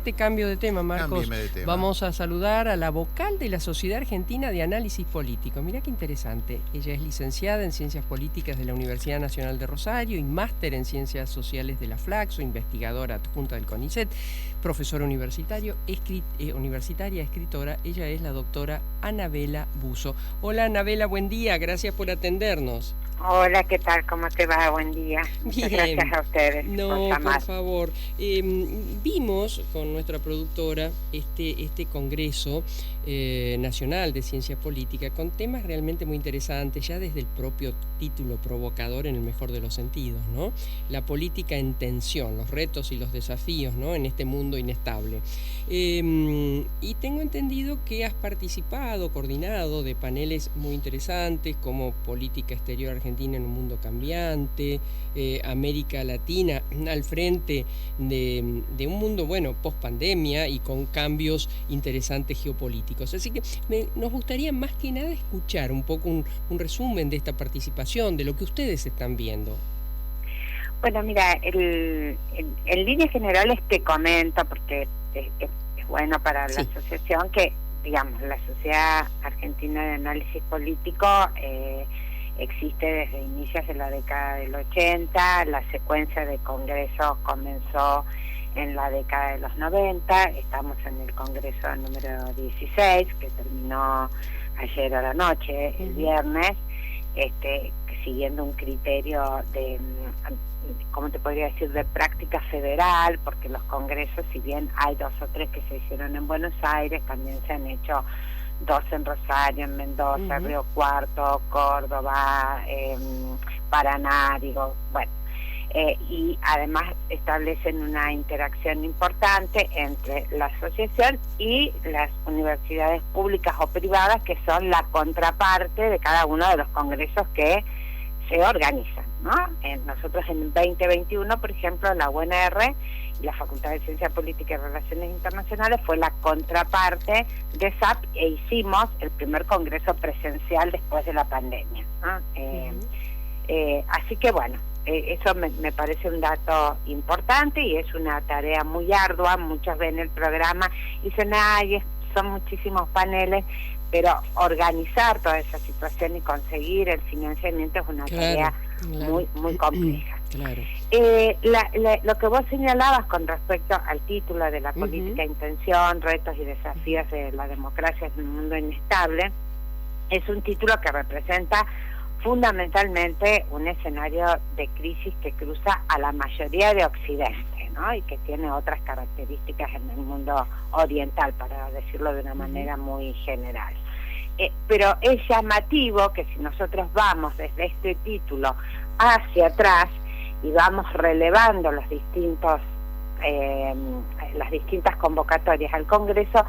Te cambio de tema, Marcos. Cámbieme de tema. Vamos a saludar a la vocal de la Sociedad Argentina de Análisis Político. Mirá qué interesante. Ella es licenciada en Ciencias Políticas de la Universidad Nacional de Rosario y máster en Ciencias Sociales de la Flaxo, investigadora adjunta del CONICET, profesora universitaria, escritora. Ella es la doctora Anabela Busso. Hola, Anabela, buen día. Gracias por atendernos. Hola, ¿qué tal? ¿Cómo te va? Buen día. Bien. Gracias a ustedes Por favor. Vimos con nuestra productora este Congreso Nacional de Ciencia Política con temas realmente muy interesantes, ya desde el propio título provocador en el mejor de los sentidos, ¿no? La política en tensión, los retos y los desafíos, ¿no? En este mundo inestable. Y tengo entendido que has participado, coordinado de paneles muy interesantes como Política Exterior Argentina en un mundo cambiante, América Latina al frente de un mundo, bueno, post pandemia y con cambios interesantes geopolíticos. Así que nos gustaría más que nada escuchar un poco un resumen de esta participación, de lo que ustedes están viendo. Bueno, mira, en líneas generales te comento, porque es bueno para la asociación, que, digamos, la Sociedad Argentina de Análisis Político existe desde inicios de la década del 80, la secuencia de congresos comenzó en la década de los 90, estamos en el congreso número 16, que terminó ayer a la noche, el viernes, siguiendo un criterio de, ¿cómo te podría decir?, de práctica federal, porque los congresos, si bien hay 2 o 3 que se hicieron en Buenos Aires, también se han hecho 2 en Rosario, en Mendoza, Río Cuarto, Córdoba, Paraná, y además establecen una interacción importante entre la asociación y las universidades públicas o privadas, que son la contraparte de cada uno de los congresos que se organizan, ¿no? Nosotros en 2021, por ejemplo, la UNR y la Facultad de Ciencia Política y Relaciones Internacionales fue la contraparte de SAP, e hicimos el primer congreso presencial después de la pandemia, ¿no? Así que bueno, eso me parece un dato importante y es una tarea muy ardua. Muchos ven el programa y dicen, son muchísimos paneles, pero organizar toda esa situación y conseguir el financiamiento es una tarea muy compleja. Claro. Lo que vos señalabas con respecto al título de la política en tensión, retos y desafíos de la democracia en un mundo inestable, es un título que representa fundamentalmente un escenario de crisis que cruza a la mayoría de Occidente, ¿no? Y que tiene otras características en el mundo oriental, para decirlo de una manera muy general. Pero es llamativo que si nosotros vamos desde este título hacia atrás y vamos relevando las distintas convocatorias al Congreso,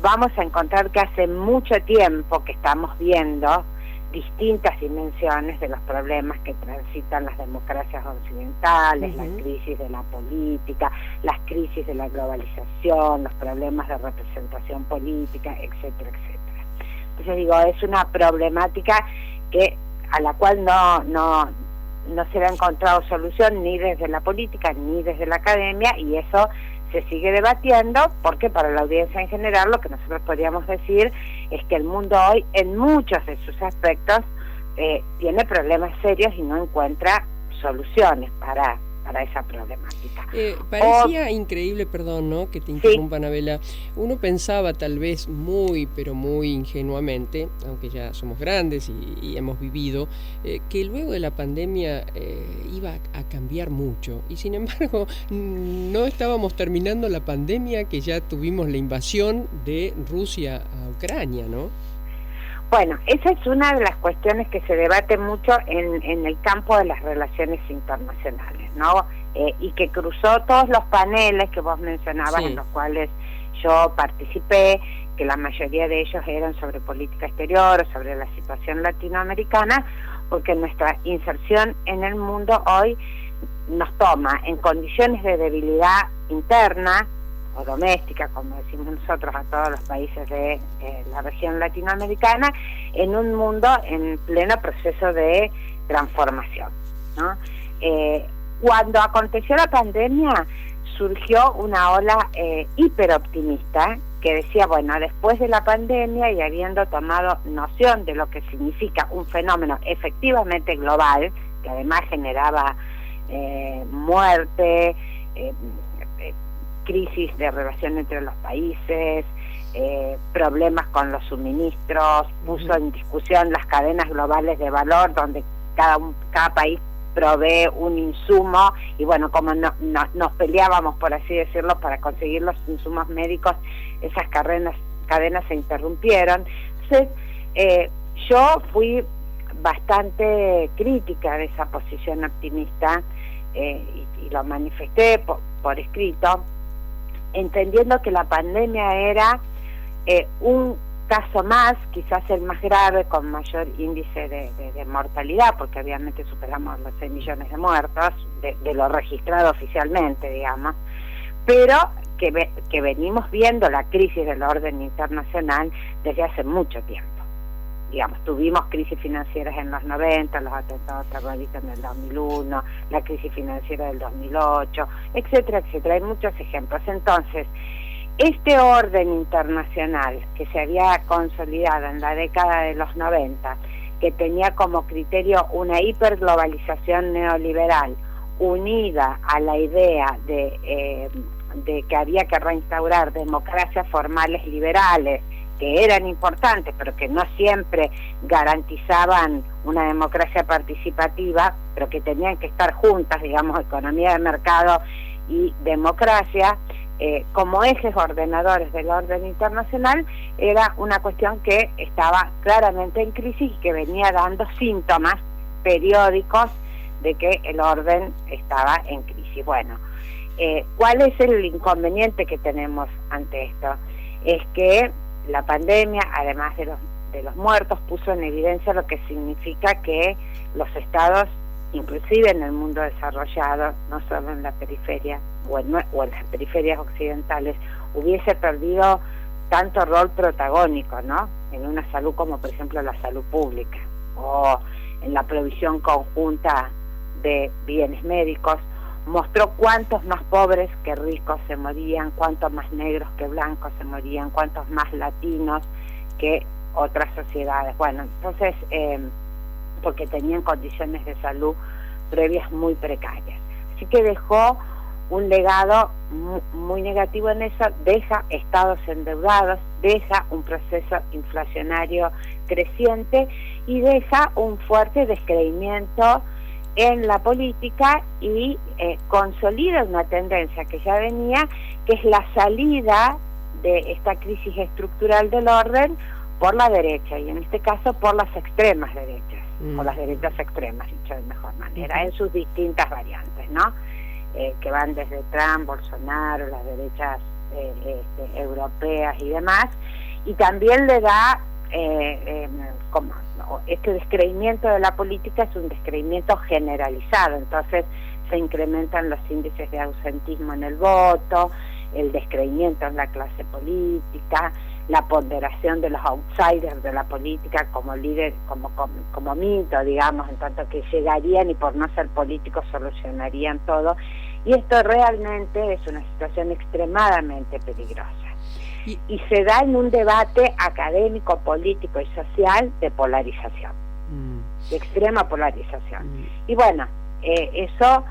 vamos a encontrar que hace mucho tiempo que estamos viendo distintas dimensiones de los problemas que transitan las democracias occidentales, la crisis de la política, las crisis de la globalización, los problemas de representación política, etcétera, etcétera. Entonces digo, es una problemática a la cual no se le ha encontrado solución ni desde la política ni desde la academia, y eso se sigue debatiendo, porque para la audiencia en general lo que nosotros podríamos decir es que el mundo hoy, en muchos de sus aspectos, tiene problemas serios y no encuentra soluciones para esa problemática. Parecía increíble, perdón, ¿no?, que te interrumpa, Anabela. Uno pensaba, tal vez pero muy ingenuamente, aunque ya somos grandes y hemos vivido, que luego de la pandemia iba a cambiar mucho, y sin embargo no estábamos terminando la pandemia, que ya tuvimos la invasión de Rusia a Ucrania, ¿no? Bueno, esa es una de las cuestiones que se debate mucho en el campo de las relaciones internacionales, ¿no? Y que cruzó todos los paneles que vos mencionabas, en los cuales yo participé, que la mayoría de ellos eran sobre política exterior, sobre la situación latinoamericana, porque nuestra inserción en el mundo hoy nos toma en condiciones de debilidad interna o doméstica, como decimos nosotros a todos los países de la región latinoamericana, en un mundo en pleno proceso de transformación, ¿no? Cuando aconteció la pandemia, surgió una ola hiperoptimista que decía, bueno, después de la pandemia y habiendo tomado noción de lo que significa un fenómeno efectivamente global, que además generaba muerte, crisis de relación entre los países, problemas con los suministros, puso en discusión las cadenas globales de valor, donde cada país provee un insumo, y bueno, como nos peleábamos, por así decirlo, para conseguir los insumos médicos, esas cadenas se interrumpieron. Entonces, yo fui bastante crítica de esa posición optimista, y lo manifesté por escrito, entendiendo que la pandemia era un caso más, quizás el más grave, con mayor índice de mortalidad, porque obviamente superamos los 6 millones de muertos, de lo registrado oficialmente, digamos, pero que venimos viendo la crisis del orden internacional desde hace mucho tiempo. Digamos, tuvimos crisis financieras en los 90, los atentados terroristas en el 2001, la crisis financiera del 2008, etcétera, etcétera. Hay muchos ejemplos. Entonces, este orden internacional que se había consolidado en la década de los 90, que tenía como criterio una hiperglobalización neoliberal, unida a la idea de que había que reinstaurar democracias formales liberales, que eran importantes, pero que no siempre garantizaban una democracia participativa, pero que tenían que estar juntas, digamos, economía de mercado y democracia, como ejes ordenadores del orden internacional, era una cuestión que estaba claramente en crisis y que venía dando síntomas periódicos de que el orden estaba en crisis. Bueno, ¿cuál es el inconveniente que tenemos ante esto? Es que la pandemia, además de los muertos, puso en evidencia lo que significa que los estados, inclusive en el mundo desarrollado, no solo en la periferia o en las periferias occidentales, hubiese perdido tanto rol protagónico, ¿no? En una salud como, por ejemplo, la salud pública, o en la provisión conjunta de bienes médicos. Mostró cuántos más pobres que ricos se morían, cuántos más negros que blancos se morían, cuántos más latinos que otras sociedades. Bueno, entonces, porque tenían condiciones de salud previas muy precarias. Así que dejó un legado muy negativo en eso, deja estados endeudados, deja un proceso inflacionario creciente y deja un fuerte descreimiento en la política y consolida una tendencia que ya venía, que es la salida de esta crisis estructural del orden por la derecha, y en este caso por las extremas derechas, o las derechas extremas, dicho de mejor manera, en sus distintas variantes, ¿no? Que van desde Trump, Bolsonaro, las derechas europeas y demás, y también le da como este descreimiento de la política es un descreimiento generalizado, entonces se incrementan los índices de ausentismo en el voto, el descreimiento en la clase política, la ponderación de los outsiders de la política como líder, como mito, digamos, en tanto que llegarían y por no ser políticos solucionarían todo, y esto realmente es una situación extremadamente peligrosa. Y se da en un debate académico, político y social de polarización, de extrema polarización. Y bueno, eso,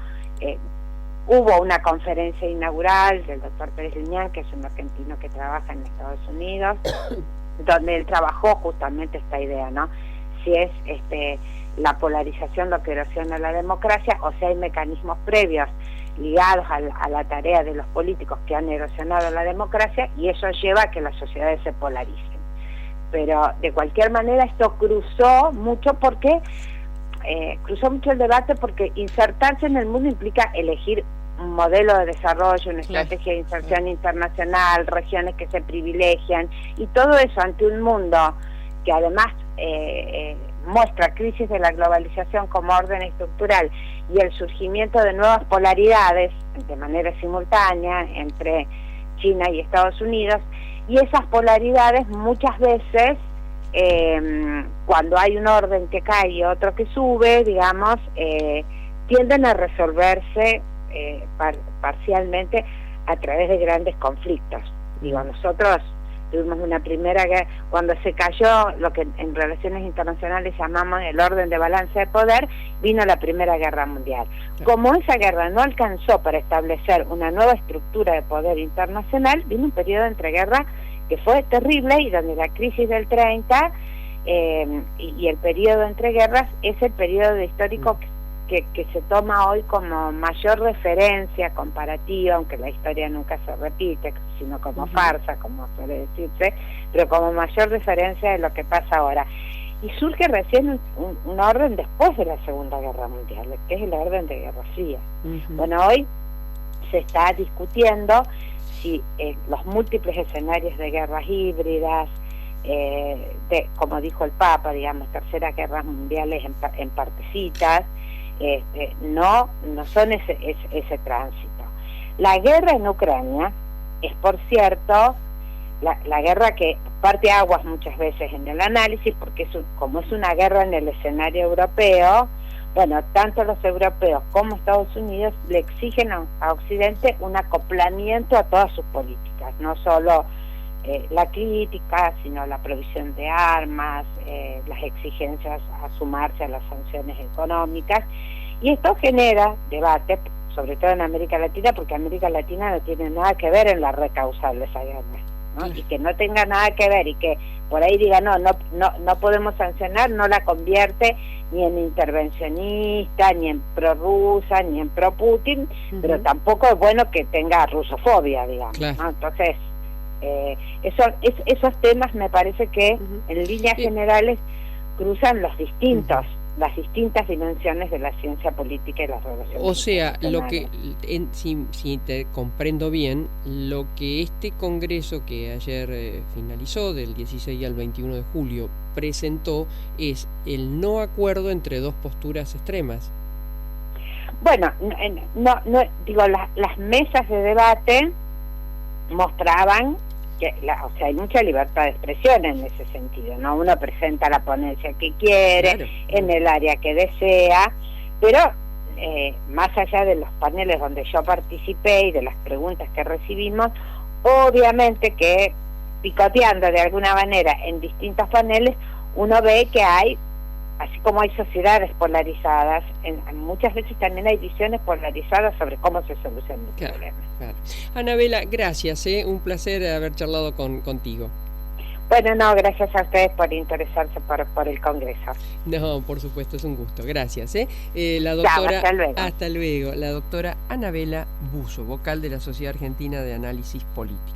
hubo una conferencia inaugural del doctor Pérez Liñán, que es un argentino que trabaja en Estados Unidos, donde él trabajó justamente esta idea, ¿no? Si es la polarización lo que erosiona la democracia, o si hay mecanismos previos ligados a la tarea de los políticos que han erosionado la democracia, y eso lleva a que las sociedades se polaricen. Pero de cualquier manera esto cruzó mucho el debate, porque insertarse en el mundo implica elegir un modelo de desarrollo, una estrategia de inserción internacional, regiones que se privilegian, y todo eso ante un mundo que además muestra crisis de la globalización como orden estructural y el surgimiento de nuevas polaridades de manera simultánea entre China y Estados Unidos, y esas polaridades muchas veces, cuando hay un orden que cae y otro que sube, digamos, tienden a resolverse parcialmente a través de grandes conflictos. Digo, nosotros tuvimos una primera guerra, cuando se cayó lo que en relaciones internacionales llamamos el orden de balance de poder, vino la Primera Guerra Mundial. Como esa guerra no alcanzó para establecer una nueva estructura de poder internacional, vino un periodo de entreguerra que fue terrible, y donde la crisis del 30 y el periodo entre guerras es el periodo histórico que se toma hoy como mayor referencia comparativa, aunque la historia nunca se repite, sino como farsa, como suele decirse, pero como mayor referencia de lo que pasa ahora. Y surge recién un orden después de la Segunda Guerra Mundial, que es el orden de Guerra Fría. Bueno, hoy se está discutiendo si los múltiples escenarios de guerras híbridas, como dijo el Papa, digamos, terceras guerras mundiales en partecitas, no son ese tránsito. La guerra en Ucrania es, por cierto, la guerra que parte aguas muchas veces en el análisis, porque como es una guerra en el escenario europeo, bueno, tanto los europeos como Estados Unidos le exigen a Occidente un acoplamiento a todas sus políticas, no solo la crítica, sino la provisión de armas, las exigencias a sumarse a las sanciones económicas, y esto genera debate, sobre todo en América Latina, porque América Latina no tiene nada que ver en la recausal de esa guerra, ¿no? Y que no tenga nada que ver, y que por ahí diga no podemos sancionar, no la convierte ni en intervencionista, ni en prorrusa, ni en pro-Putin, pero tampoco es bueno que tenga rusofobia, digamos, ¿no? Entonces, esos temas me parece que en líneas generales cruzan las distintas dimensiones de la ciencia política y las relaciones. O sea, lo que si te comprendo bien, lo que este congreso que ayer finalizó, del 16 al 21 de julio, presentó es el no acuerdo entre dos posturas extremas. Bueno, digo, las mesas de debate mostraban que hay mucha libertad de expresión en ese sentido, ¿no? Uno presenta la ponencia que quiere, en el área que desea, pero más allá de los paneles donde yo participé y de las preguntas que recibimos, obviamente que picoteando de alguna manera en distintos paneles, uno ve que hay, así como hay sociedades polarizadas, muchas veces también hay visiones polarizadas sobre cómo se soluciona el problema. Anabela, gracias, un placer haber charlado contigo. Bueno, gracias a ustedes por interesarse por el Congreso. No, por supuesto, es un gusto, gracias. La doctora, hasta luego. La doctora Anabela Busso, vocal de la Sociedad Argentina de Análisis Político.